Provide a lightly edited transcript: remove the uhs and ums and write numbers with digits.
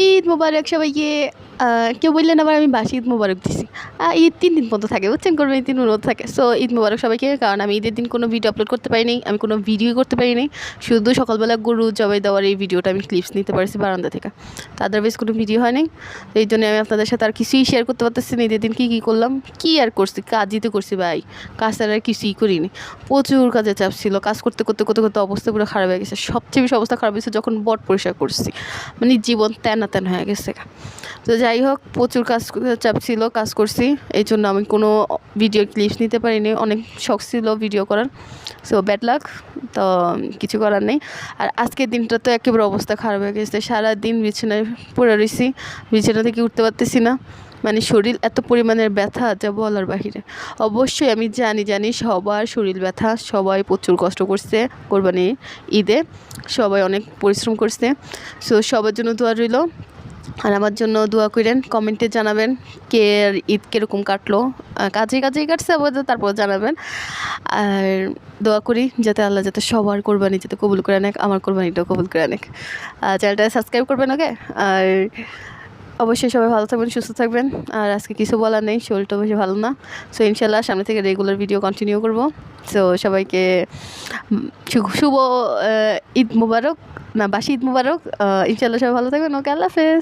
ঈদ মোবারক সবাইকে। কেউ বললেন আবার আমি বাসি ঈদ মোবারক দিছি। ঈদ 3 দিন পর্যন্ত থাকে, বুঝছেন, কোরবানি 3 দিন থাকে। সো ঈদ মোবারক সবাইকে। কারণ আমি ঈদের দিন কোনো ভিডিও আপলোড করতে পারিনি, আমি কোনো ভিডিও করতে পারিনি। শুধু সকালবেলা গরু জবাই দেওয়ার এই ভিডিওটা আমি ক্লিপস নিতে পারছি বারান্দা থেকে, তো আদারওয়াইজ কোনো ভিডিও হয়নি। তো এই জন্য আমি আপনাদের সাথে আর কিছুই শেয়ার করতে পারতেছি না। ঈদের দিন কী কী করলাম, কী আর করছি, কাজই তো করছি ভাই, কাজ আর কিছুই করিনি। প্রচুর কাজে চাপ ছিল, কাজ করতে করতে করতে করতে অবস্থা পুরো খারাপ হয়ে গেছে। সবচেয়ে বেশি অবস্থা খারাপ হয়েছে যখন বট পরিষ্কার করছি, মানে জীবন তেনা তেন হয়ে গেছে। তো যাই হোক, প্রচুর কাজ চাপ ছিল, কাজ করছি, এই জন্য আমি কোনো ভিডিও ক্লিপস নিতে পারিনি। অনেক শখ ছিল ভিডিও করার, সো ব্যাড লাক, তো কিছু করার নেই। আর আজকের দিনটা তো একেবারে অবস্থা খারাপ হয়ে গেছে। সারাদিন বিছানায় পড়ে রয়েছি, বিছানা থেকে উঠতে পারতেছি না। মানে শরীর এত পরিমাণের ব্যথা যা বলার বাহিরে। অবশ্যই আমি জানি সবার শরীর ব্যথা, সবাই প্রচুর কষ্ট করছে কোরবানি ঈদে, সবাই অনেক পরিশ্রম করছে। সো সবার জন্য দোয়া রইল, আর আমার জন্য দোয়া করেন। কমেন্টে জানাবেন কে ঈদ কীরকম কাটলো, কাজে কাটছে আপাতত, তারপর জানাবেন। আর দোয়া করি যাতে আল্লাহ যাতে সবার কোরবানি যাতে কবুল করে নেক, আমার কোরবানিটাও কবুল করে নেক। চ্যানেলটা সাবস্ক্রাইব করবেন, ওকে? আর অবশ্যই সবাই ভালো থাকবেন, সুস্থ থাকবেন। আর আজকে কিছু বলার নেই, শরীরটা বেশি ভালো না। সো ইনশাল্লাহ সামনে থেকে রেগুলার ভিডিও কন্টিনিউ করব। সো সবাইকে শুভ ঈদ মুবারক, না বাসি ঈদ মুবারক। ইনশাল্লাহ সবাই ভালো থাকবেন, ওকে? আল্লাহ হাফেজ।